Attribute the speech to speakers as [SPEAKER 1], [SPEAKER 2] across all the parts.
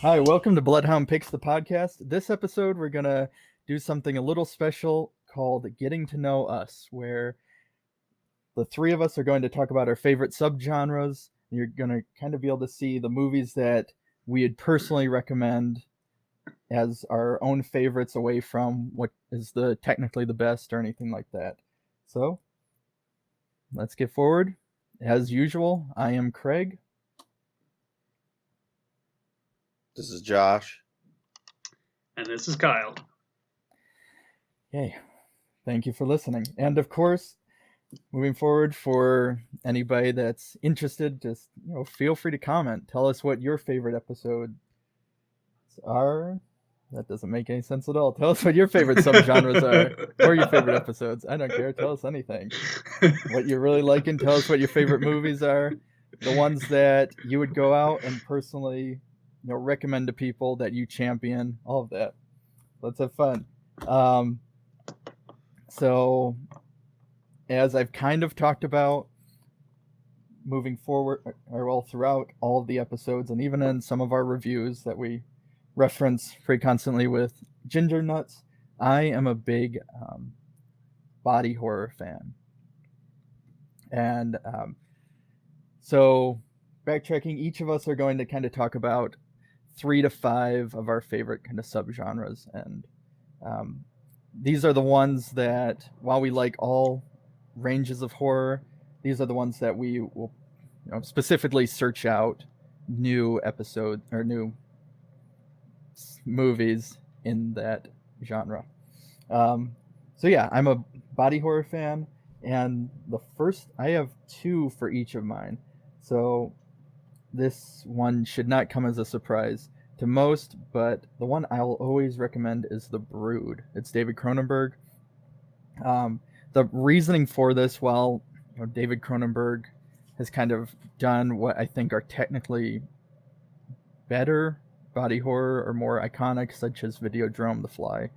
[SPEAKER 1] Hi, welcome to Bloodhound Pix, the podcast. This episode, we're going to do something a little special called Getting to Know Us, where the three of us are going to talk about our favorite subgenres. You're going to kind of be able to see the movies that we'd personally recommend as our own favorites away from what is the technically the best or anything like that. So, let's get forward. As usual, I am Craig.
[SPEAKER 2] This is Josh.
[SPEAKER 3] And this is Kyle.
[SPEAKER 1] Yay. Thank you for listening. And of course, moving forward, for anybody that's interested, just feel free to comment. Tell us what your favorite episodes are. That doesn't make any sense at all. Tell us what your favorite subgenres are, or your favorite episodes. I don't care. Tell us anything. What you're really liking. Tell us what your favorite movies are. The ones that you would go out and personally, recommend to people that you champion. All of that. Let's have fun. So, as I've kind of talked about, moving forward, or all throughout all of the episodes, and even in some of our reviews that we reference pretty constantly with Ginger Nuts, I am a big body horror fan. And so, backtracking, each of us are going to kind of talk about 3 to 5 of our favorite kind of subgenres. And these are the ones that, while we like all ranges of horror, these are the ones that we will specifically search out new episodes or new movies in that genre. So yeah, I'm a body horror fan, and I have 2 for each of mine. So this one should not come as a surprise to most, but the one I'll always recommend is The Brood. It's David Cronenberg. The reasoning for this, while David Cronenberg has kind of done what I think are technically better body horror or more iconic, such as Videodrome, The Fly,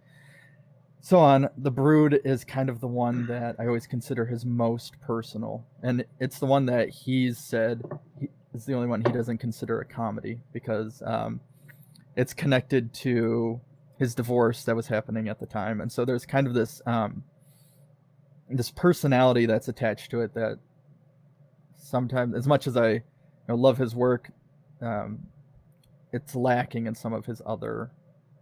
[SPEAKER 1] so on, The Brood is kind of the one that I always consider his most personal, and it's the one that he's said is the only one he doesn't consider a comedy, because it's connected to his divorce that was happening at the time, and so there's kind of this personality that's attached to it that sometimes, as much as I love his work, it's lacking in some of his other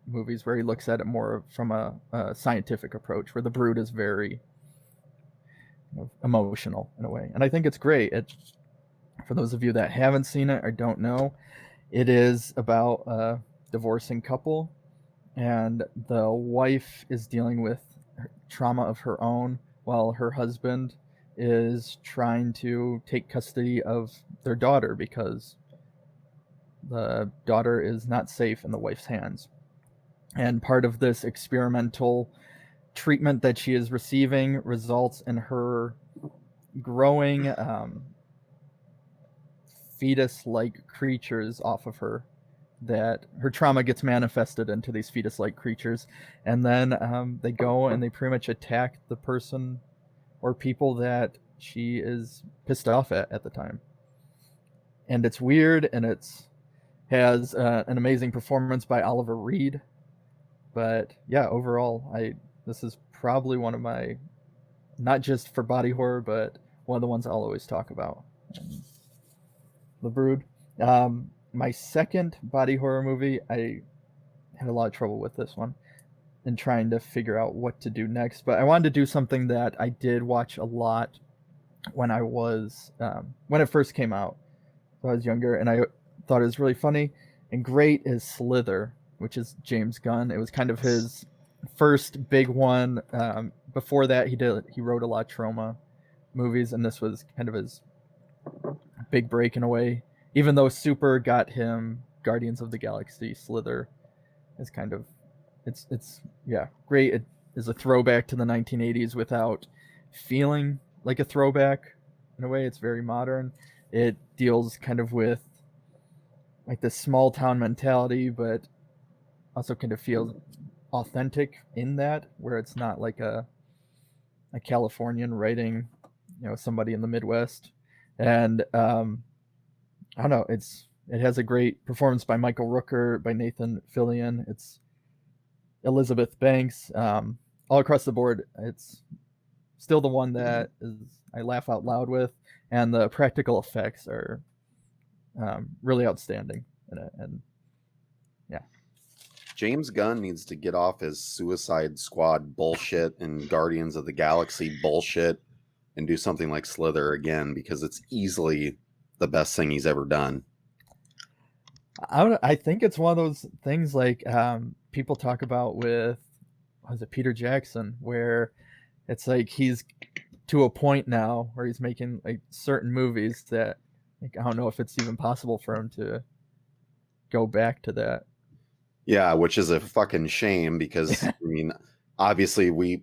[SPEAKER 1] movies where he looks at it more from a scientific approach, where The Brood is very emotional in a way. And I think it's great. For those of you that haven't seen it or don't know, it is about a divorcing couple, and the wife is dealing with trauma of her own, while her husband is trying to take custody of their daughter because the daughter is not safe in the wife's hands. And part of this experimental treatment that she is receiving results in her growing fetus-like creatures off of her, that her trauma gets manifested into these fetus-like creatures, and then they go and they pretty much attack the person or people that she is pissed off at the time. And it's weird, and it's has an amazing performance by Oliver Reed. But yeah, overall, this is probably one of my, not just for body horror, but one of the ones I'll always talk about. The Brood. My second body horror movie, I had a lot of trouble with this one and trying to figure out what to do next. But I wanted to do something that I did watch a lot when I was when it first came out. So I was younger, and I thought it was really funny and great. Is Slither, which is James Gunn. It was kind of his first big one. Before that, he wrote a lot of trauma movies, and this was kind of his big break in a way. Even though Super got him Guardians of the Galaxy, Slither is kind of it's great. It is a throwback to the 1980s without feeling like a throwback in a way. It's very modern. It deals kind of with like this small town mentality, but also kind of feels authentic in that, where it's not like a Californian writing, somebody in the Midwest. And I don't know, it's it has a great performance by Michael Rooker, by Nathan Fillion. It's Elizabeth Banks. All across the board, it's still the one that is I laugh out loud with, and the practical effects are really outstanding in it. And yeah,
[SPEAKER 2] James Gunn needs to get off his Suicide Squad bullshit and Guardians of the Galaxy bullshit and do something like Slither again, because it's easily the best thing he's ever done.
[SPEAKER 1] I think it's one of those things like people talk about with, was it Peter Jackson, where it's like he's to a point now where he's making like certain movies that like, I don't know if it's even possible for him to go back to that.
[SPEAKER 2] Yeah, which is a fucking shame, because I mean, obviously we,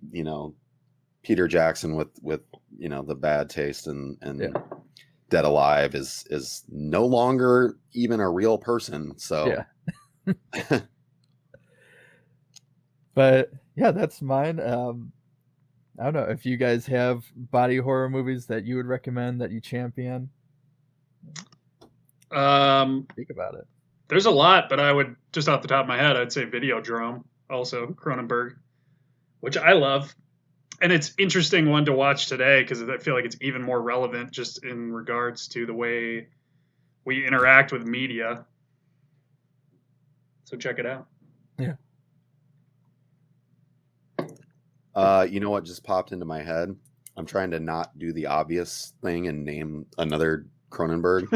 [SPEAKER 2] Peter Jackson with the bad taste and Dead Alive is no longer even a real person. So
[SPEAKER 1] yeah. But yeah, that's mine. I don't know if you guys have body horror movies that you would recommend that you champion. Think about it.
[SPEAKER 3] There's a lot, but I would, just off the top of my head, I'd say Videodrome, also Cronenberg, which I love. And it's interesting one to watch today because I feel like it's even more relevant just in regards to the way we interact with media. So check it out.
[SPEAKER 1] Yeah.
[SPEAKER 2] You know what just popped into my head? I'm trying to not do the obvious thing and name another Cronenberg.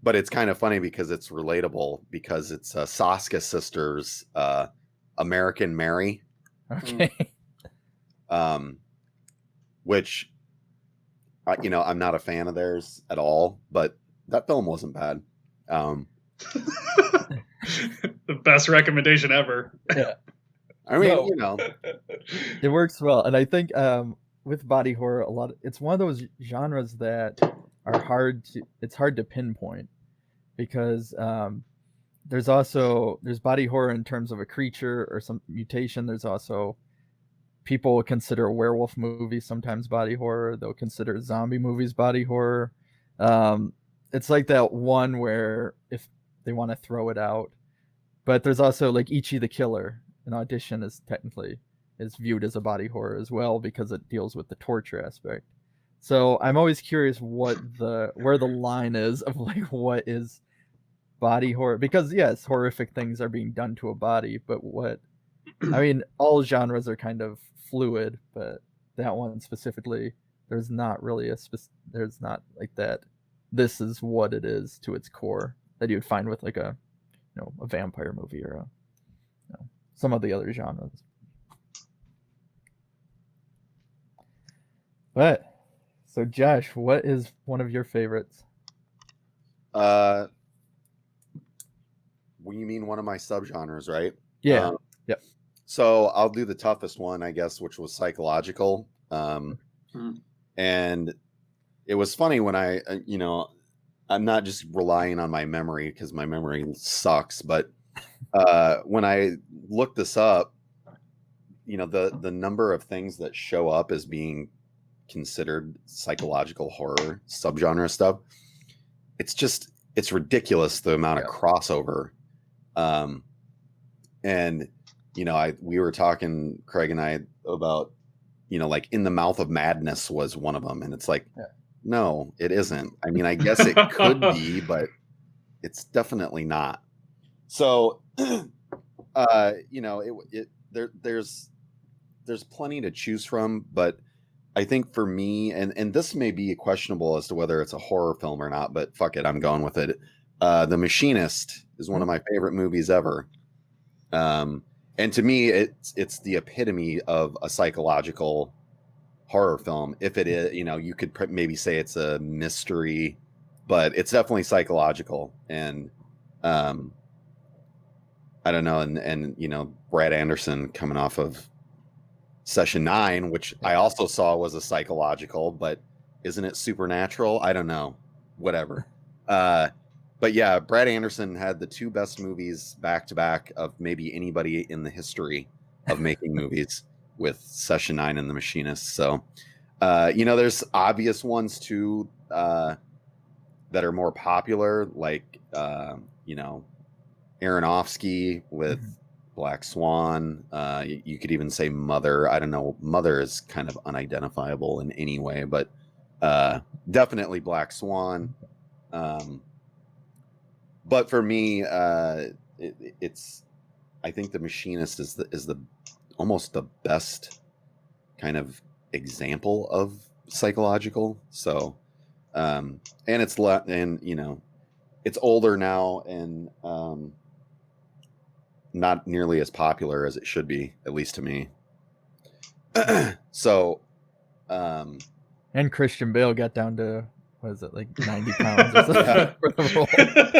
[SPEAKER 2] But it's kind of funny because it's relatable, because it's Saska Sisters, American Mary.
[SPEAKER 1] Okay.
[SPEAKER 2] Which, I'm not a fan of theirs at all, but that film wasn't bad.
[SPEAKER 3] The best recommendation ever.
[SPEAKER 1] Yeah.
[SPEAKER 2] I mean,
[SPEAKER 1] it works well, and I think with body horror, it's one of those genres that are hard to pinpoint, because there's body horror in terms of a creature or some mutation. There's also, people consider a werewolf movie sometimes body horror. They'll consider zombie movies body horror. It's like that one where if they want to throw it out, but there's also like Ichi the Killer. An Audition is viewed as a body horror as well, because it deals with the torture aspect. So I'm always curious where the line is of like what is body horror, because yes, horrific things are being done to a body, but all genres are kind of fluid, but that one specifically, there's not really there's not like that. This is what it is to its core that you would find with like a vampire movie or some of the other genres. But so Josh, what is one of your favorites?
[SPEAKER 2] You mean one of my subgenres, right?
[SPEAKER 1] Yeah. Yep.
[SPEAKER 2] So I'll do the toughest one, I guess, which was psychological. And it was funny when I'm not just relying on my memory, because my memory sucks, but when I looked this up, the number of things that show up as being considered psychological horror subgenre stuff, it's ridiculous, the amount of crossover. And we were talking, Craig and I, about like In the Mouth of Madness was one of them, and it's like, no, it isn't. I mean, I guess it could be, but it's definitely not. So there's plenty to choose from, but I think for me, and this may be questionable as to whether it's a horror film or not, but fuck it, I'm going with it. The Machinist is one of my favorite movies ever. And to me, it's the epitome of a psychological horror film. If it is, you could maybe say it's a mystery, but it's definitely psychological. And I don't know, and Brad Anderson coming off of Session 9, which I also saw was a psychological, but isn't it supernatural? I don't know. Whatever. But yeah, Brad Anderson had the two best movies back to back of maybe anybody in the history of making movies, with Session 9 and The Machinist. So there's obvious ones too. that are more popular, like you know, Aronofsky with Black Swan. You could even say Mother. I don't know. Mother is kind of unidentifiable in any way, but definitely Black Swan. But for me, it's. I think The Machinist is the almost the best kind of example of psychological. So, and it's it's older now and not nearly as popular as it should be, at least to me. So,
[SPEAKER 1] and Christian Bale got down to, what is it, like 90 pounds or something for the role.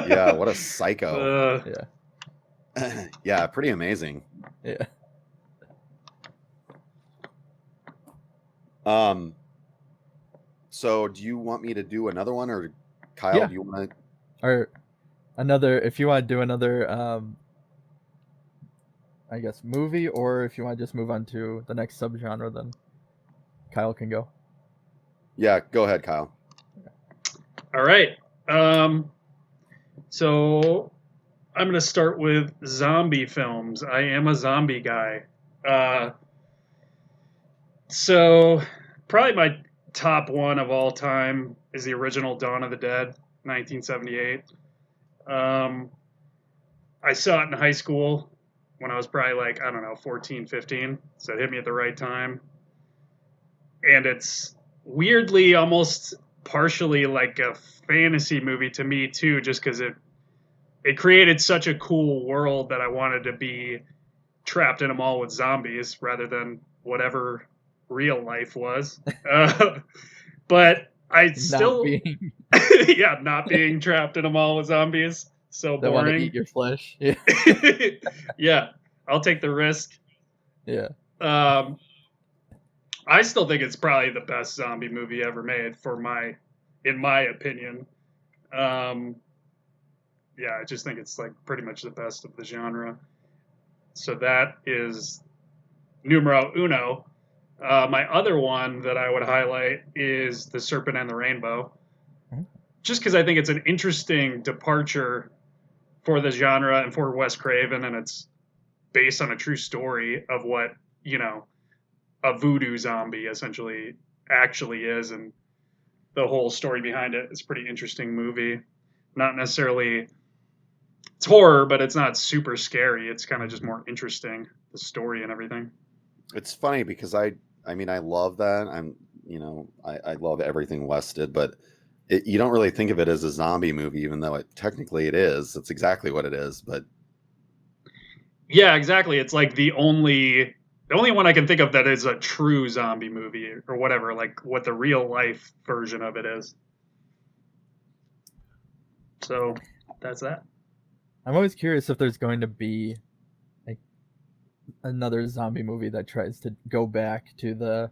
[SPEAKER 2] Yeah, what a psycho.
[SPEAKER 1] Yeah.
[SPEAKER 2] Yeah, pretty amazing.
[SPEAKER 1] Yeah.
[SPEAKER 2] So do you want me to do another one, or Kyle, do you want to?
[SPEAKER 1] Or another, if you want to do another, I guess, movie, or if you want to just move on to the next subgenre, then Kyle can go.
[SPEAKER 2] Yeah, go ahead, Kyle.
[SPEAKER 3] All right. So I'm going to start with zombie films. I am a zombie guy. So probably my top one of all time is the original Dawn of the Dead, 1978. I saw it in high school when I was probably like, I don't know, 14, 15. So it hit me at the right time. And it's weirdly almost partially like a fantasy movie to me too, just because it created such a cool world that I wanted to be trapped in a mall with zombies rather than whatever real life was. But I still, not being trapped in a mall with zombies. So boring.
[SPEAKER 1] They want to eat your flesh. Yeah.
[SPEAKER 3] Yeah, I'll take the risk.
[SPEAKER 1] Yeah.
[SPEAKER 3] I still think it's probably the best zombie movie ever made in my opinion. Yeah, I just think it's like pretty much the best of the genre. So that is numero uno. My other one that I would highlight is The Serpent and the Rainbow. Just because I think it's an interesting departure for the genre and for Wes Craven, and it's based on a true story of what, a voodoo zombie essentially actually is, and the whole story behind it is a pretty interesting movie. Not necessarily, it's horror, but it's not super scary. It's kind of just more interesting, the story and everything.
[SPEAKER 2] It's funny because I love that. I love everything Wes did, but you don't really think of it as a zombie movie, even though technically it is. It's exactly what it is. But
[SPEAKER 3] yeah, exactly. It's like the only one I can think of that is a true zombie movie or whatever, like what the real life version of it is. So that's that.
[SPEAKER 1] I'm always curious if there's going to be like another zombie movie that tries to go back to the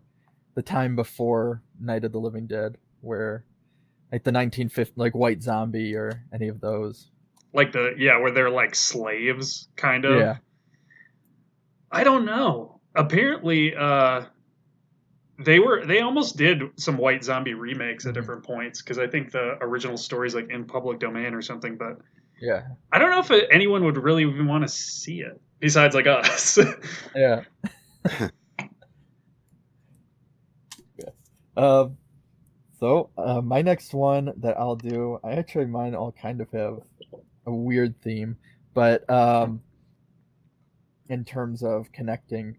[SPEAKER 1] time before Night of the Living Dead, where like the 1950, like White Zombie or any of those.
[SPEAKER 3] Like where they're like slaves, kind of.
[SPEAKER 1] Yeah.
[SPEAKER 3] I don't know. Apparently, they almost did some White Zombie remakes at different points, because I think the original story's like in public domain or something. But
[SPEAKER 1] yeah,
[SPEAKER 3] I don't know if anyone would really even want to see it besides like us.
[SPEAKER 1] Yeah. So my next one that I'll do, mine all kind of have a weird theme, but in terms of connecting,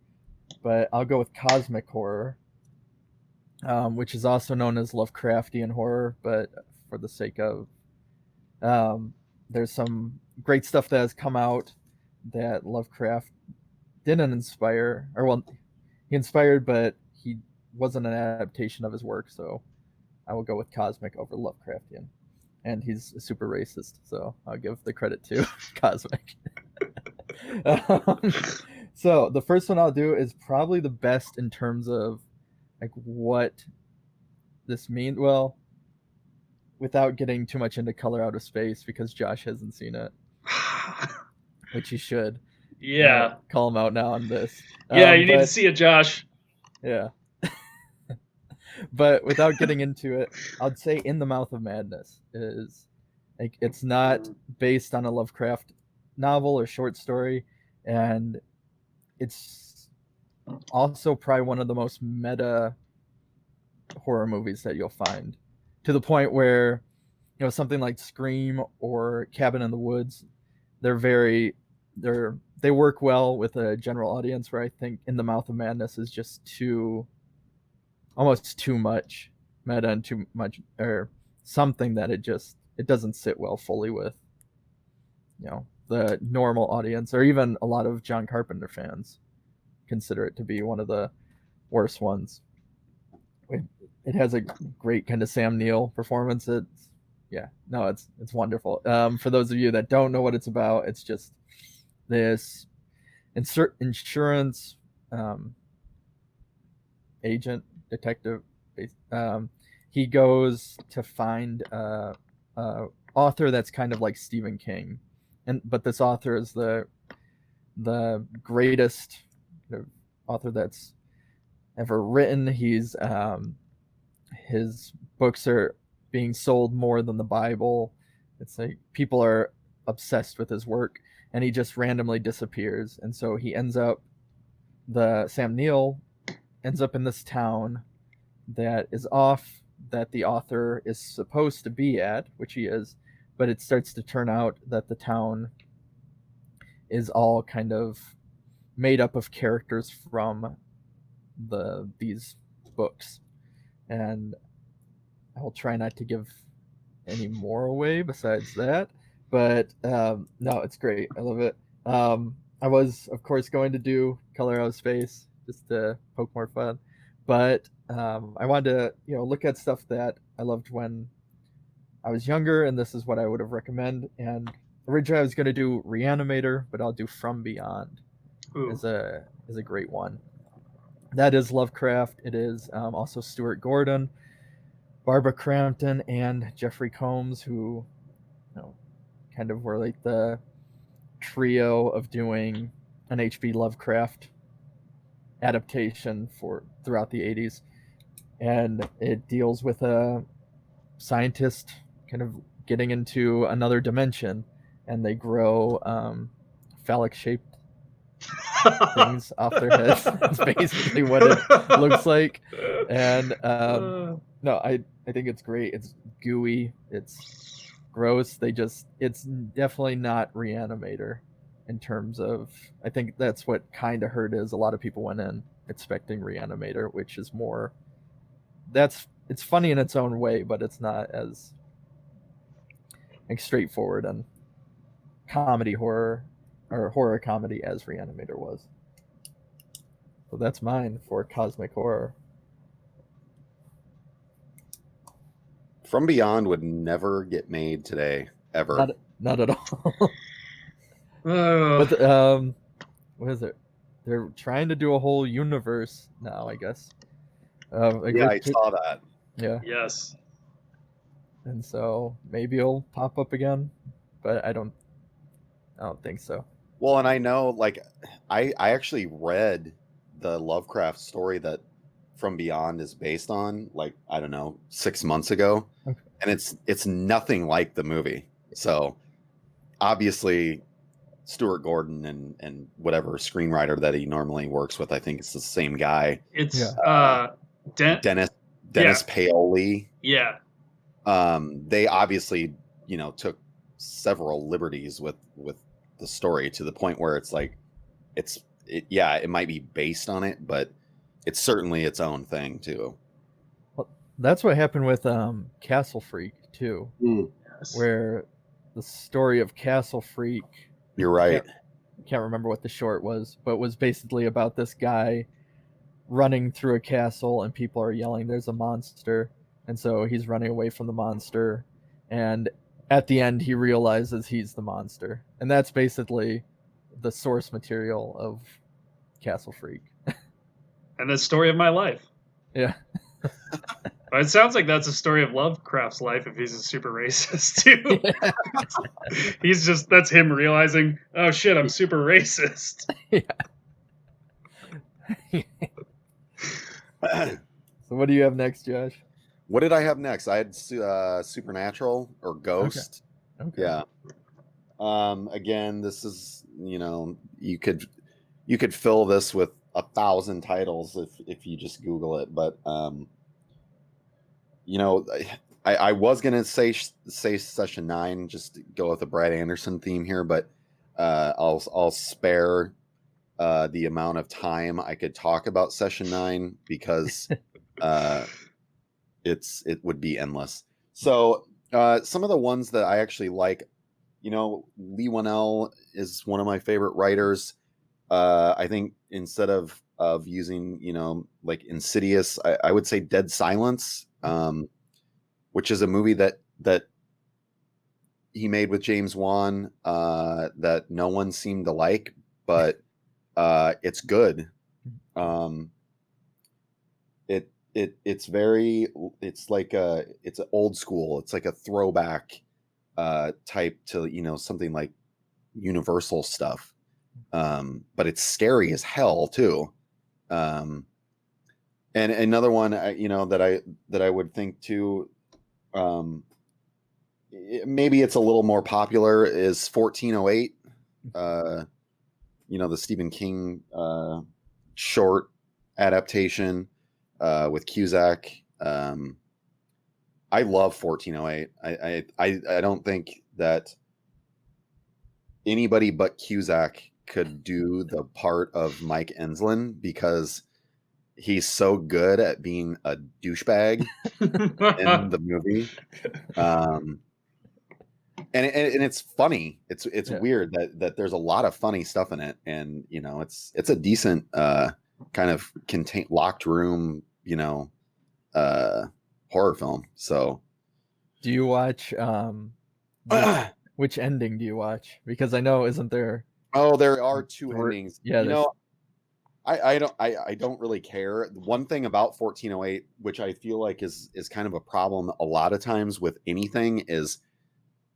[SPEAKER 1] but I'll go with cosmic horror, which is also known as Lovecraftian horror, but for the sake of, there's some great stuff that has come out that Lovecraft didn't inspire, or well, he inspired, but he wasn't an adaptation of his work, so I will go with cosmic over Lovecraftian. And he's super racist, so I'll give the credit to Cosmic. So the first one I'll do is probably the best in terms of like what this means. Well, without getting too much into Color Out of Space, because Josh hasn't seen it, which he should.
[SPEAKER 3] Yeah.
[SPEAKER 1] Call him out now on this.
[SPEAKER 3] Yeah, you need to see it, Josh.
[SPEAKER 1] Yeah. But without getting into it, I'd say In the Mouth of Madness is like, it's not based on a Lovecraft novel or short story, and it's also probably one of the most meta horror movies that you'll find, to the point where, you know, something like Scream or Cabin in the Woods, they work well with a general audience, where I think In the Mouth of Madness is just almost too much meta and too much, or something that it doesn't sit well fully with, you know, the normal audience, or even a lot of John Carpenter fans consider it to be one of the worst ones. It has a great kind of Sam Neill performance. It's wonderful. For those of you that don't know what it's about, it's just this insurance agent, detective. He goes to find a author that's kind of like Stephen King, but this author is the greatest author that's ever written. His books are being sold more than the Bible. It's like people are obsessed with his work, and he just randomly disappears. And so Sam Neill ends up in this town that is off, that the author is supposed to be at, which he is, but it starts to turn out that the town is all kind of made up of characters from these books. And I'll try not to give any more away besides that, but no, it's great. I love it. I was, of course, going to do Color Out of Space just to poke more fun, but I wanted to, you know, look at stuff that I loved when I was younger, and this is what I would have recommended. And originally I was going to do Reanimator, but I'll do From Beyond. Is a great one. That is Lovecraft. It is also Stuart Gordon, Barbara Crampton, and Jeffrey Combs, who, you know, kind of were like the trio of doing an H.P. Lovecraft adaptation throughout the 80s. And it deals with a scientist kind of getting into another dimension, and they grow phallic-shaped things off their heads. That's basically what it looks like. And no, I think it's great. It's gooey. It's gross. It's definitely not Reanimator in terms of, I think that's what kind of hurt is a lot of people went in expecting Reanimator, which is more, it's funny in its own way, but it's not as like straightforward and comedy horror or horror comedy as Reanimator was. So that's mine for cosmic horror.
[SPEAKER 2] From Beyond would never get made today, ever.
[SPEAKER 1] Not at all. But what is it? They're trying to do a whole universe now, I guess.
[SPEAKER 2] I saw that.
[SPEAKER 1] Yeah.
[SPEAKER 3] Yes.
[SPEAKER 1] And so maybe it'll pop up again, but I don't think so.
[SPEAKER 2] Well, and I know, like, I actually read the Lovecraft story that From Beyond is based on, like, I don't know, 6 months ago,
[SPEAKER 1] okay.
[SPEAKER 2] And it's nothing like the movie. So obviously Stuart Gordon and whatever screenwriter that he normally works with, I think it's the same guy.
[SPEAKER 3] It's
[SPEAKER 2] Dennis Paoli.
[SPEAKER 3] Yeah.
[SPEAKER 2] They obviously, you know, took several liberties with the story to the point where it's like it might be based on it, but it's certainly its own thing too.
[SPEAKER 1] Well, that's what happened with Castle Freak too.
[SPEAKER 3] Yes.
[SPEAKER 1] Where the story of Castle Freak,
[SPEAKER 2] you're right,
[SPEAKER 1] can't remember what the short was, but was basically about this guy running through a castle and people are yelling there's a monster, and so he's running away from the monster, and at the end he realizes he's the monster. And that's basically the source material of Castle Freak.
[SPEAKER 3] And the story of my life.
[SPEAKER 1] Yeah.
[SPEAKER 3] It sounds like that's a story of Lovecraft's life if he's a super racist too. Yeah. That's him realizing, oh shit, I'm super racist.
[SPEAKER 1] Yeah. So what do you have next, Josh?
[SPEAKER 2] What did I have next? I had Supernatural or Ghost.
[SPEAKER 1] Okay.
[SPEAKER 2] Yeah. Again, this is, you could fill this with 1,000 titles if you just Google it, but I was gonna say Session 9, just to go with the Brad Anderson theme here, but I'll spare the amount of time I could talk about Session 9 because it would be endless. So some of the ones that I actually like, Lee Whannell is one of my favorite writers. I think instead of using like Insidious, I would say Dead Silence, which is a movie that he made with James Wan that no one seemed to like, but it's good. It's like it's an old school. It's like a throwback type to something like Universal stuff, but it's scary as hell too. And another one that I would think too, maybe it's a little more popular, is 1408. The Stephen King short adaptation with Cusack. I love 1408. I don't think that anybody but Cusack could do the part of Mike Enslin because he's so good at being a douchebag in the movie. And it's funny. It's weird that there's a lot of funny stuff in it, and it's a decent kind of locked room horror film. So
[SPEAKER 1] do you watch which ending do you watch? Because I know, isn't there?
[SPEAKER 2] Oh, there are two endings.
[SPEAKER 1] Yeah,
[SPEAKER 2] I don't really care. One thing about 1408, which I feel like is kind of a problem a lot of times with anything, is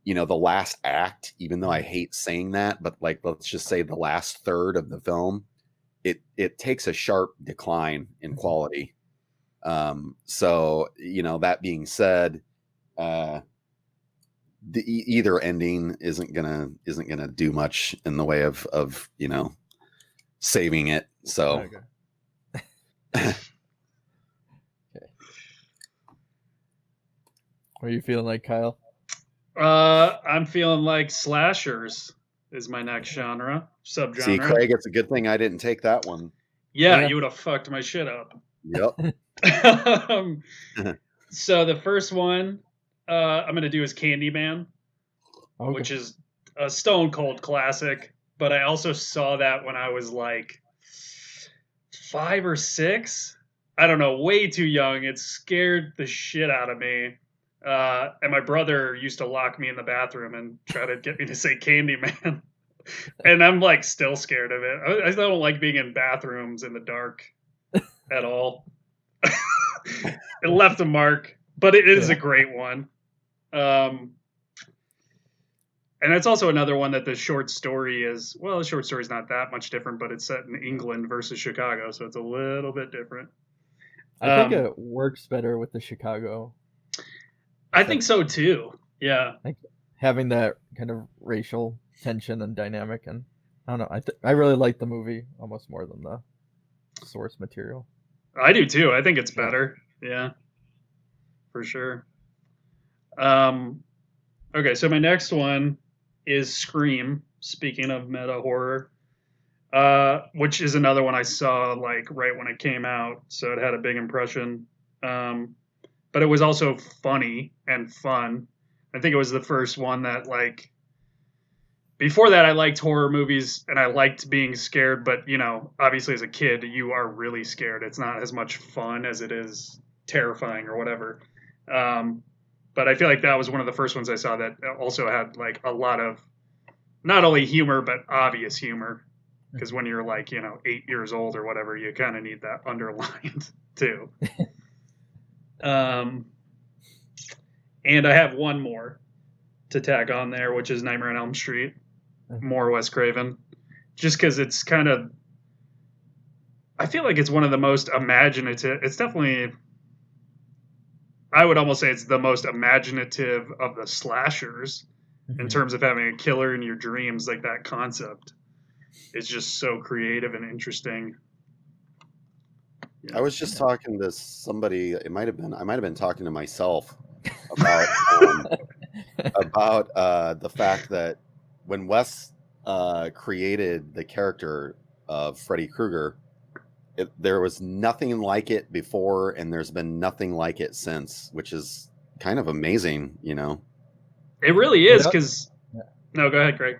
[SPEAKER 2] the last act, even though I hate saying that, but like, let's just say the last third of the film, it takes a sharp decline in quality. So that being said, either ending isn't gonna do much in the way of saving it. So
[SPEAKER 1] okay. What are you feeling like, Kyle?
[SPEAKER 3] I'm feeling like slashers is my next subgenre.
[SPEAKER 2] See, Craig, it's a good thing I didn't take that one.
[SPEAKER 3] Yeah. You would have fucked my shit up.
[SPEAKER 2] Yep.
[SPEAKER 3] So the first one I'm going to do is Candyman, which is a stone cold classic. But I also saw that when I was like 5 or 6. I don't know, way too young. It scared the shit out of me. And my brother used to lock me in the bathroom and try to get me to say Candyman. And I'm like still scared of it. I don't like being in bathrooms in the dark at all. It left a mark, but it is a great one. And it's also another one that the short story is, well, the short story is not that much different, but it's set in England versus Chicago, so it's a little bit different.
[SPEAKER 1] I think it works better with the Chicago.
[SPEAKER 3] I think so too. Yeah.
[SPEAKER 1] Like having that kind of racial tension and dynamic, and I don't know. I really like the movie almost more than the source material.
[SPEAKER 3] I do too. I think it's better. Yeah, for sure. Okay, so my next one is Scream. Speaking of meta horror, which is another one I saw like right when it came out, so it had a big impression. But it was also funny and fun. I think it was the first one that like. Before that, I liked horror movies and I liked being scared, but obviously as a kid, you are really scared. It's not as much fun as it is terrifying or whatever. But I feel like that was one of the first ones I saw that also had like a lot of not only humor, but obvious humor. Because when you're like, 8 years old or whatever, you kind of need that underlined too. And I have one more to tack on there, which is Nightmare on Elm Street. More Wes Craven, just because it's kind of, I feel like it's one of the most imaginative. It's definitely I would almost say it's the most imaginative of the slashers in terms of having a killer in your dreams. Like that concept is just so creative and interesting.
[SPEAKER 2] I was just talking to somebody. I might have been talking to myself about the fact that when Wes created the character of Freddy Krueger, there was nothing like it before, and there's been nothing like it since, which is kind of amazing, you know.
[SPEAKER 3] It really is, because no, go ahead, Craig.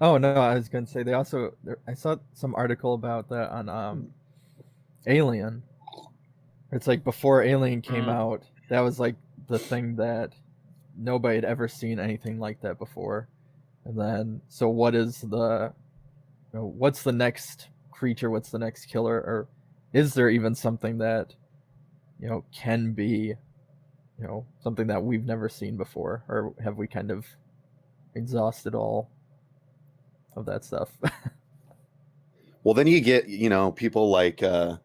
[SPEAKER 1] Oh no, I was going to say they also. I saw some article about that on Alien. It's like before Alien came out, that was like the thing that nobody had ever seen anything like that before. And then, so what is what's the next creature? What's the next killer? Or is there even something that, can be, something that we've never seen before? Or have we kind of exhausted all of that stuff?
[SPEAKER 2] Well, then you get, people like the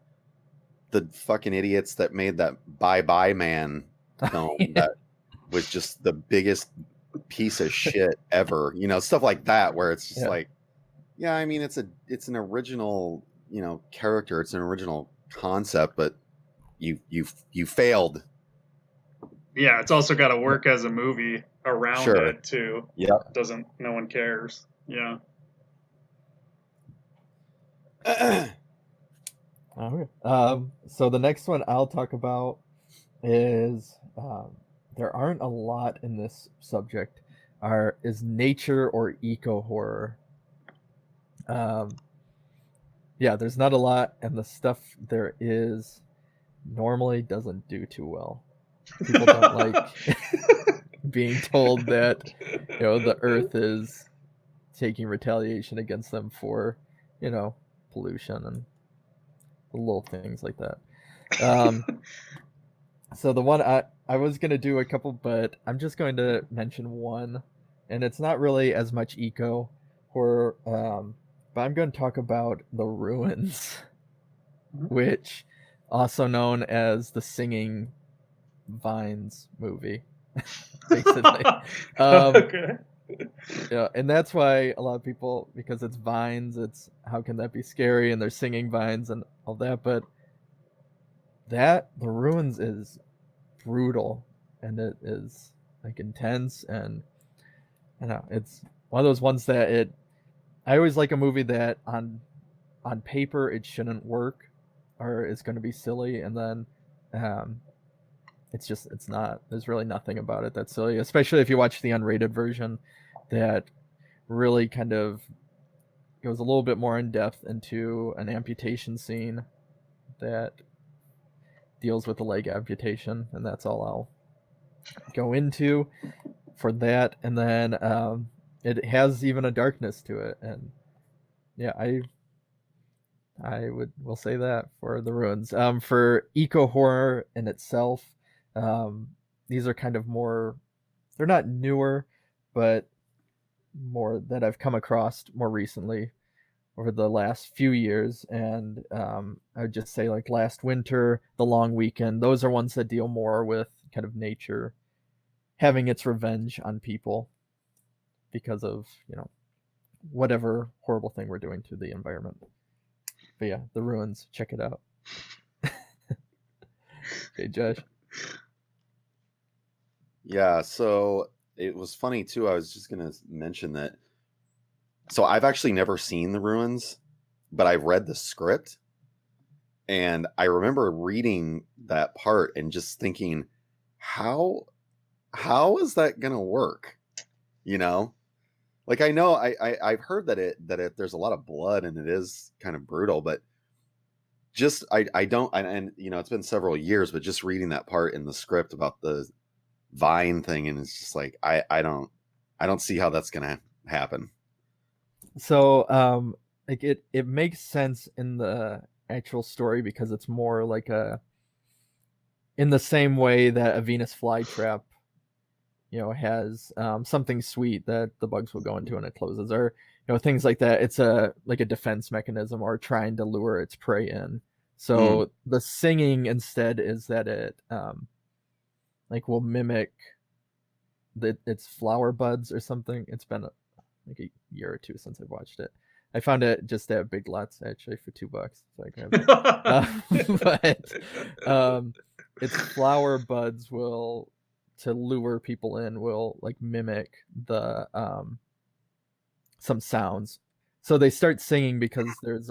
[SPEAKER 2] fucking idiots that made that Bye Bye Man film that was just the biggest piece of shit ever, stuff like that, where it's just like, yeah, I mean, it's an original, character, it's an original concept, but you failed.
[SPEAKER 3] Yeah, it's also got to work as a movie around it too.
[SPEAKER 2] Yeah,
[SPEAKER 3] no one cares. Yeah.
[SPEAKER 1] So the next one I'll talk about is there aren't a lot in this subject. Is nature or eco horror. Yeah, there's not a lot, and the stuff there is normally doesn't do too well. People don't like being told that the Earth is taking retaliation against them for pollution and little things like that. So the one I was gonna do a couple, but I'm just going to mention one, and it's not really as much eco horror, but I'm going to talk about The Ruins, which also known as the Singing Vines movie, basically.
[SPEAKER 3] Okay.
[SPEAKER 1] Yeah, and that's why a lot of people, because it's vines, it's how can that be scary, and they're singing vines and all that, but The Ruins is brutal, and it is like intense, and it's one of those ones that I always like a movie that on paper it shouldn't work or it's going to be silly, and then it's not. There's really nothing about it that's silly, especially if you watch the unrated version that really kind of goes a little bit more in depth into an amputation scene that deals with the leg amputation, and that's all I'll go into for that. And then it has even a darkness to it, and yeah, will say that for The Ruins. For eco horror in itself, these are kind of more, they're not newer, but more that I've come across more recently over the last few years. And I would just say like Last Winter, The Long Weekend, those are ones that deal more with kind of nature having its revenge on people because of whatever horrible thing we're doing to the environment. But yeah, The Ruins, check it out. Okay, Josh.
[SPEAKER 2] Yeah, so it was funny too. I was just gonna mention that. So I've actually never seen The Ruins, but I've read the script, and I remember reading that part and just thinking, how is that gonna work? Like I know I've heard that there's a lot of blood and it is kind of brutal, but just I don't, and it's been several years, but just reading that part in the script about the vine thing, and it's just like I don't see how that's gonna happen.
[SPEAKER 1] So like it makes sense in the actual story because it's more like in the same way that a Venus flytrap has something sweet that the bugs will go into and it closes, or things like that. It's like a defense mechanism or trying to lure its prey in. So the singing instead is that like will mimic its flower buds or something. It's been like a year or two since I've watched it. I found it just at Big Lots actually for $2, so I grabbed it. But its flower buds will, to lure people in, will like mimic the some sounds. So they start singing because there's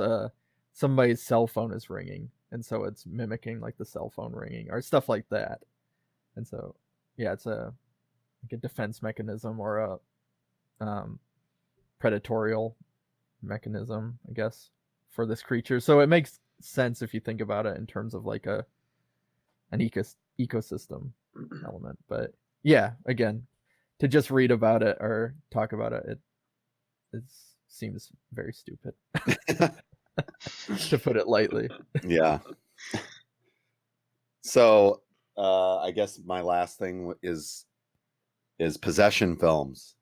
[SPEAKER 1] somebody's cell phone is ringing, and so it's mimicking like the cell phone ringing or stuff like that. And so yeah, it's like a defense mechanism or a predatorial mechanism, I guess, for this creature. So it makes sense if you think about it in terms of like an ecosystem element. But yeah, again, to just read about it or talk about it, it seems very stupid, to put it lightly.
[SPEAKER 2] Yeah. So I guess my last thing is possession films.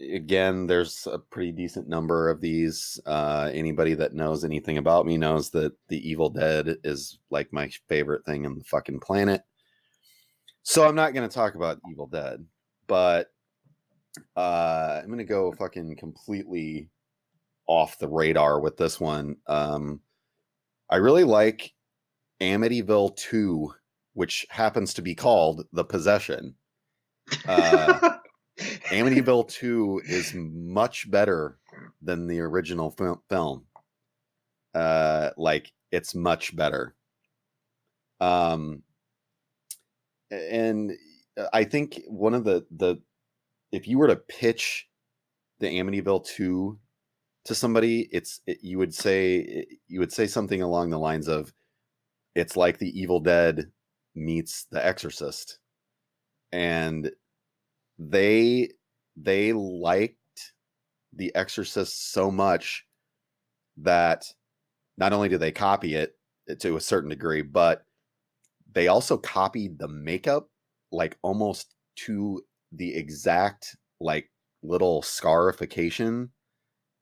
[SPEAKER 2] Again, there's a pretty decent number of these. Anybody that knows anything about me knows that The Evil Dead is like my favorite thing on the fucking planet. So I'm not going to talk about Evil Dead, but I'm going to go fucking completely off the radar with this one. I really like Amityville 2, which happens to be called The Possession. Amityville 2 is much better than the original film. Like, it's much better. And I think one of the if you were to pitch the Amityville 2 to somebody, you would say something along the lines of, it's like The Evil Dead meets The Exorcist. And they liked The Exorcist so much that not only did they copy it to a certain degree, but they also copied the makeup, like almost to the exact like little scarification.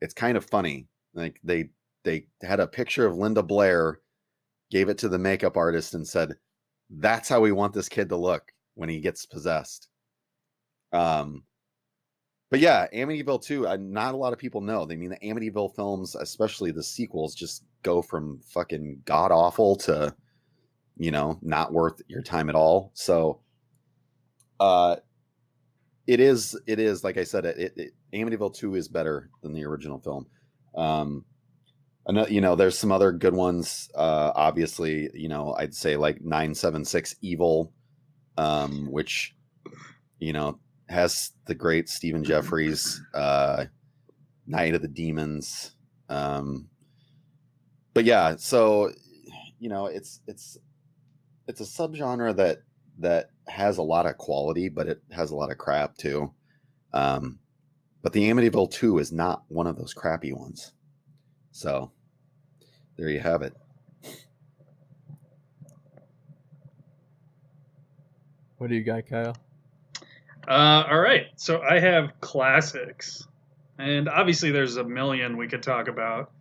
[SPEAKER 2] It's kind of funny. Like they had a picture of Linda Blair, gave it to the makeup artist and said, that's how we want this kid to look when he gets possessed. But yeah, Amityville 2, not a lot of people know. I mean, the Amityville films, especially the sequels, just go from fucking god awful to, not worth your time at all. So it is like I said, Amityville 2 is better than the original film. There's some other good ones. Obviously, I'd say like 976 Evil, which, has the great Stephen Jeffries, Night of the Demons. But yeah, so, it's a subgenre that has a lot of quality, but it has a lot of crap too. But the Amityville 2 is not one of those crappy ones. So there you have it.
[SPEAKER 1] What do you got, Kyle?
[SPEAKER 3] All right. So I have classics. And obviously there's a million we could talk about.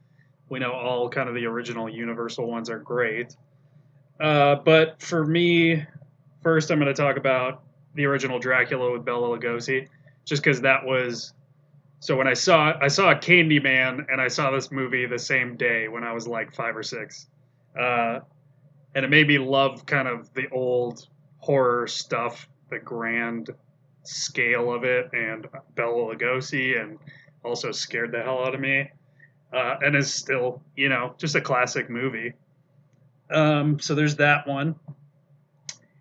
[SPEAKER 3] We know all kind of the original Universal ones are great. But for me, first I'm going to talk about the original Dracula with Bela Lugosi, just because that was... So when I saw Candyman, and I saw this movie the same day when I was like 5 or 6. And it made me love kind of the old horror stuff, the grand scale of it, and Bela Lugosi, and also scared the hell out of me. And is still, just a classic movie. So there's that one.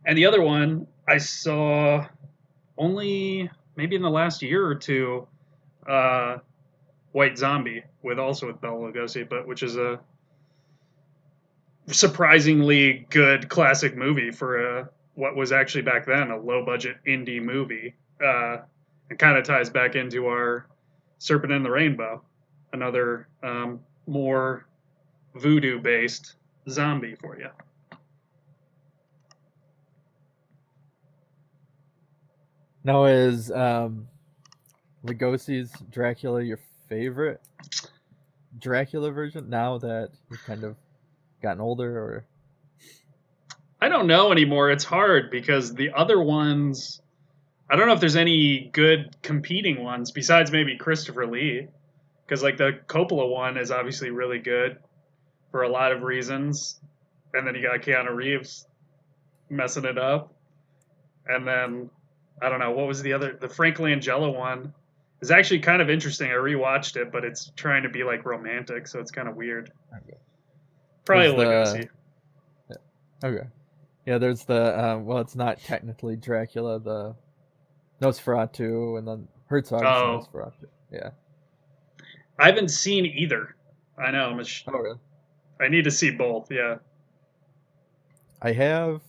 [SPEAKER 3] And the other one I saw only maybe in the last year or two, White Zombie, with Bela Lugosi, but which is a surprisingly good classic movie for what was actually back then a low budget indie movie. It kind of ties back into our Serpent and the Rainbow, another more voodoo based zombie for you.
[SPEAKER 1] Now, is Lugosi's Dracula your favorite Dracula version now that you've kind of gotten older?
[SPEAKER 3] I don't know anymore. It's hard because the other ones, I don't know if there's any good competing ones besides maybe Christopher Lee, because like the Coppola one is obviously really good for a lot of reasons, and then you got Keanu Reeves messing it up, and then I don't know what was the other. The Frank Langella one is actually kind of interesting. I rewatched it, but it's trying to be like romantic, so it's kind of weird.
[SPEAKER 1] Okay.
[SPEAKER 3] Probably
[SPEAKER 1] There's
[SPEAKER 3] look go see.
[SPEAKER 1] Okay. Yeah, there's the well, it's not technically Dracula, the Nosferatu, and then Herzog's
[SPEAKER 3] Oh,
[SPEAKER 1] Nosferatu. Yeah.
[SPEAKER 3] I haven't seen either. I know.
[SPEAKER 1] Oh, really?
[SPEAKER 3] I need to see both. Yeah.
[SPEAKER 1] I have.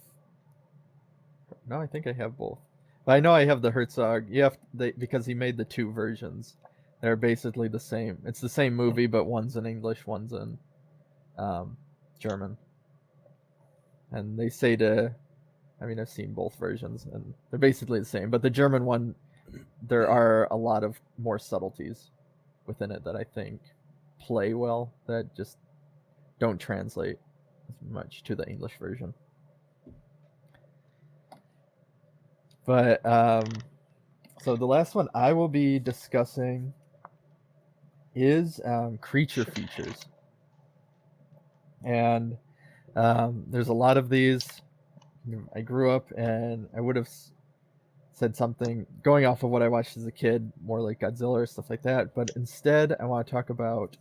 [SPEAKER 1] No, I think I have both. But I know I have the Herzog. You have because he made the two versions. They're basically the same. It's the same movie, but one's in English, one's in German. And they say I mean, I've seen both versions, and they're basically the same. But the German one, there are a lot of more subtleties within it that I think play well that just don't translate as much to the English version. But so the last one I will be discussing is creature features, and there's a lot of these. I grew up, and I would have said something going off of what I watched as a kid, more like Godzilla or stuff like that. But instead, I want to talk about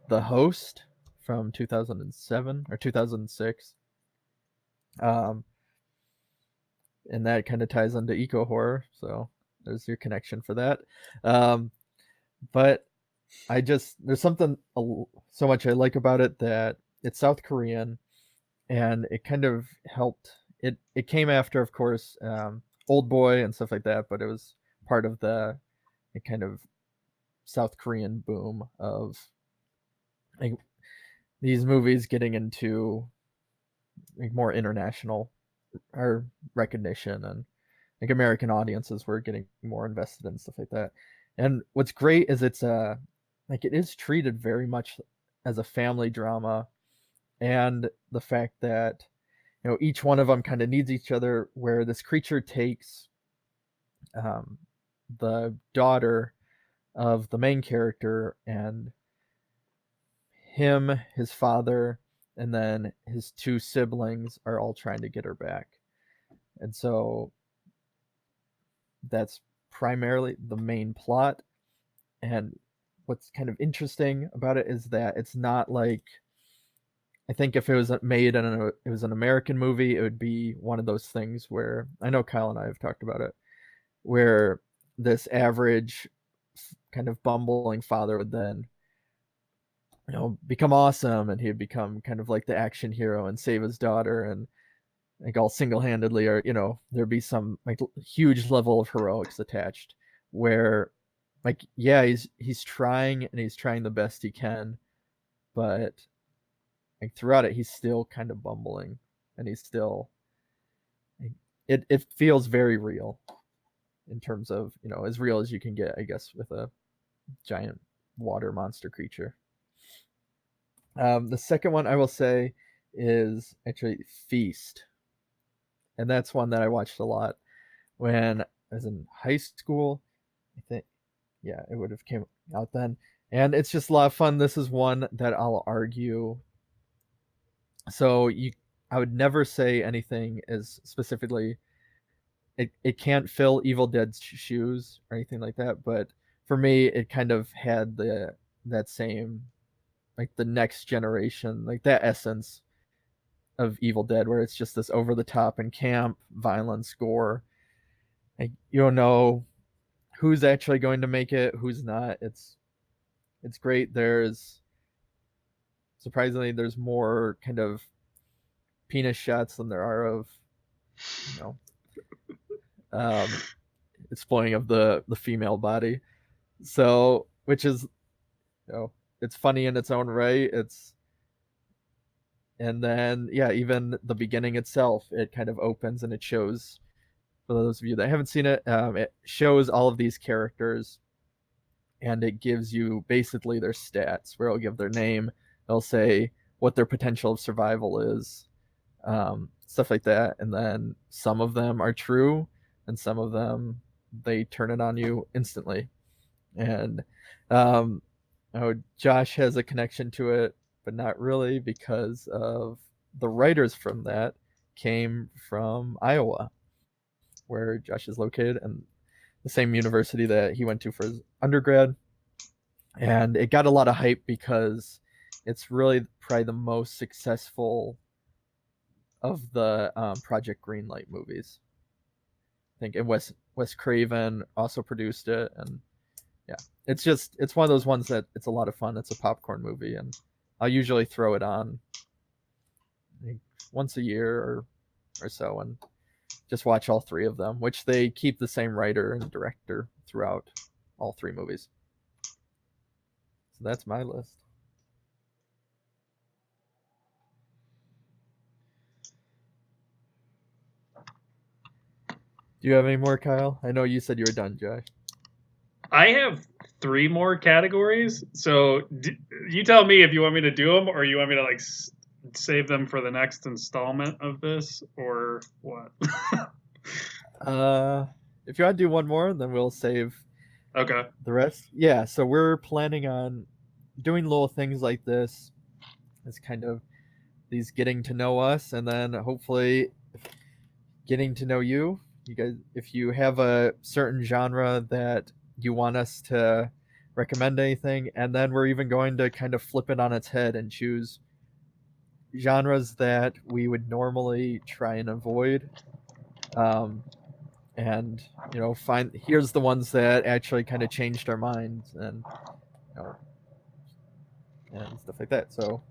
[SPEAKER 1] The Host from 2007 or 2006. And that kind of ties into eco horror, so there's your connection for that. But there's something so much I like about it that it's South Korean, and it kind of helped. It came after, of course, Old Boy and stuff like that, but it was part of the kind of South Korean boom of like these movies getting into like more international or recognition, and like American audiences were getting more invested in stuff like that. And what's great is it's like it is treated very much as a family drama, and the fact that each one of them kind of needs each other, where this creature takes the daughter of the main character, and his father, and then his two siblings are all trying to get her back. And so that's primarily the main plot. And what's kind of interesting about it is that it's not like, I think if it was made and it was an American movie, it would be one of those things where, I know Kyle and I have talked about it, where this average kind of bumbling father would then become awesome, and he'd become kind of like the action hero and save his daughter, and like all single-handedly, or there'd be some like huge level of heroics attached, where like, yeah, he's trying, and he's trying the best he can, but like throughout it he's still kind of bumbling, and he's still it feels very real, in terms of as real as you can get, I guess, with a giant water monster creature. The second one I will say is actually Feast, and that's one that I watched a lot when I was in high school. I think, yeah, it would have came out then, and it's just a lot of fun. This is one that I'll argue. So I would never say anything as specifically. It can't fill Evil Dead's shoes or anything like that, but for me, it kind of had that same, like the next generation, like that essence of Evil Dead, where it's just this over the top and camp violence, gore. Like, you don't know who's actually going to make it, who's not. It's great. Surprisingly, there's more kind of penis shots than there are of exploiting of the female body. So, which is, it's funny in its own right. And then, yeah, even the beginning itself, it kind of opens and it shows, for those of you that haven't seen it, it shows all of these characters, and it gives you basically their stats, where it'll give their name, it'll say what their potential of survival is, stuff like that. And then some of them are true, and some of them they turn it on you instantly. And Josh has a connection to it, but not really, because of the writers from that came from Iowa, where Josh is located, and the same university that he went to for his undergrad. And it got a lot of hype because it's really probably the most successful of the Project Greenlight movies. I think, and Wes Craven also produced it, and yeah, it's one of those ones that it's a lot of fun. It's a popcorn movie, and I'll usually throw it on once a year or so, and just watch all three of them, which they keep the same writer and director throughout all three movies. So that's my list. Do you have any more, Kyle? I know you said you were done, Josh.
[SPEAKER 3] I have 3 more categories. So you tell me if you want me to do them, or you want me to like save them for the next installment of this, or what?
[SPEAKER 1] If you want to do one more, then we'll save
[SPEAKER 3] Okay.
[SPEAKER 1] the rest. Yeah, so we're planning on doing little things like this. It's kind of these getting to know us, and then hopefully getting to know you. You guys, if you have a certain genre that you want us to recommend anything, and then we're even going to kind of flip it on its head and choose genres that we would normally try and avoid, and find here's the ones that actually kind of changed our minds, and and stuff like that. So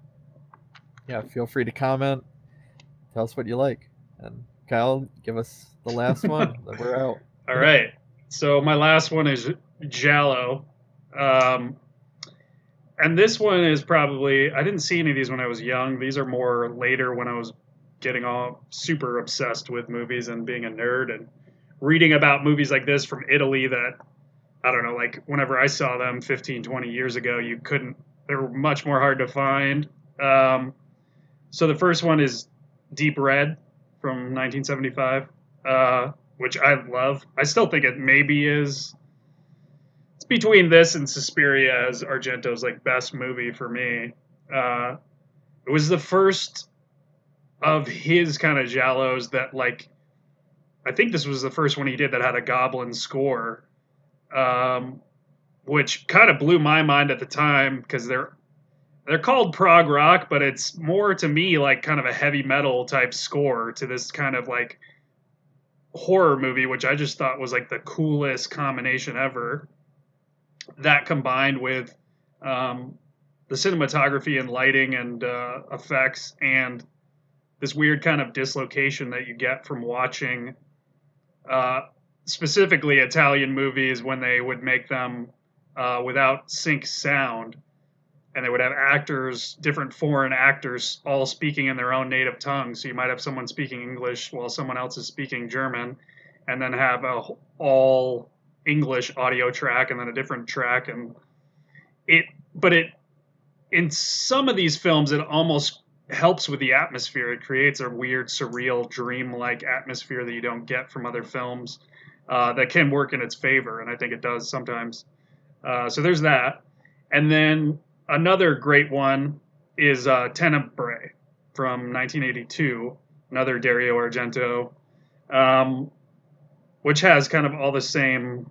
[SPEAKER 1] yeah, feel free to comment, tell us what you like, and Kyle, give us the last one. Then we're out.
[SPEAKER 3] All right. So my last one is Giallo. And this one is probably, I didn't see any of these when I was young. These are more later, when I was getting all super obsessed with movies and being a nerd and reading about movies like this from Italy that, I don't know, like whenever I saw them 15, 20 years ago, they were much more hard to find. So the first one is Deep Red from 1975, which I love. I still think it maybe is. It's between this and Suspiria as Argento's like best movie for me. It was the first of his kind of giallos that, like, I think this was the first one he did that had a goblin score, which kind of blew my mind at the time, because they're called prog rock, but it's more to me like kind of a heavy metal type score to this kind of like horror movie, which I just thought was like the coolest combination ever. That combined with the cinematography and lighting and effects, and this weird kind of dislocation that you get from watching specifically Italian movies when they would make them without sync sound, and they would have actors, different foreign actors, all speaking in their own native tongue. So you might have someone speaking English while someone else is speaking German, and then have a all English audio track and then a different track. And in some of these films, it almost helps with the atmosphere. It creates a weird, surreal, dream-like atmosphere that you don't get from other films, that can work in its favor, and I think it does sometimes. So there's that. And then another great one is Tenebrae from 1982, another Dario Argento, which has kind of all the same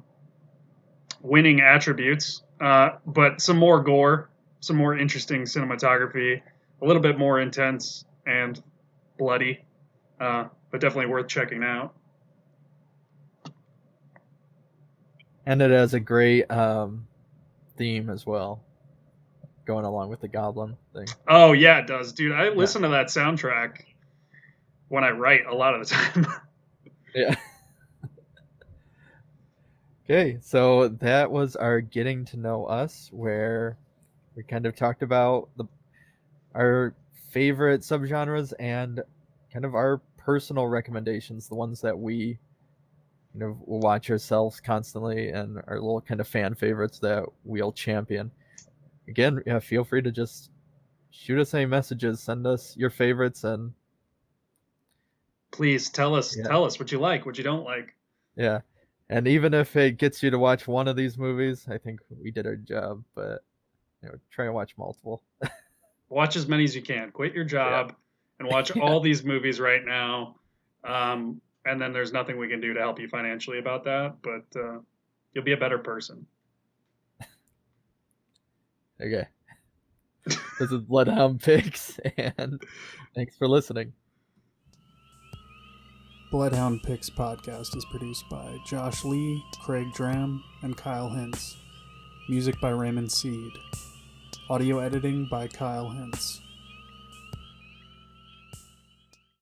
[SPEAKER 3] winning attributes, but some more gore, some more interesting cinematography, a little bit more intense and bloody, but definitely worth checking out.
[SPEAKER 1] And it has a great theme as well, going along with the goblin thing.
[SPEAKER 3] Oh yeah, it does, dude. I listen to that soundtrack when I write a lot of the time.
[SPEAKER 1] Yeah. Okay, so that was our getting to know us, where we kind of talked about our favorite subgenres and kind of our personal recommendations, the ones that we will watch ourselves constantly, and our little kind of fan favorites that we'll champion. Again, yeah, feel free to just shoot us any messages, send us your favorites, and
[SPEAKER 3] Please tell us
[SPEAKER 1] Yeah.
[SPEAKER 3] what you like, what you don't like.
[SPEAKER 1] Yeah. And even if it gets you to watch one of these movies, I think we did our job. But try and watch multiple.
[SPEAKER 3] Watch as many as you can. Quit your job and watch all these movies right now. And then there's nothing we can do to help you financially about that, but you'll be a better person.
[SPEAKER 1] Okay. This is Bloodhound Pix, and thanks for listening.
[SPEAKER 4] Bloodhound Pix podcast is produced by Josh Lee, Craig Draheim, and Kyle Hintz. Music by Raymond Seed. Audio editing by Kyle Hintz.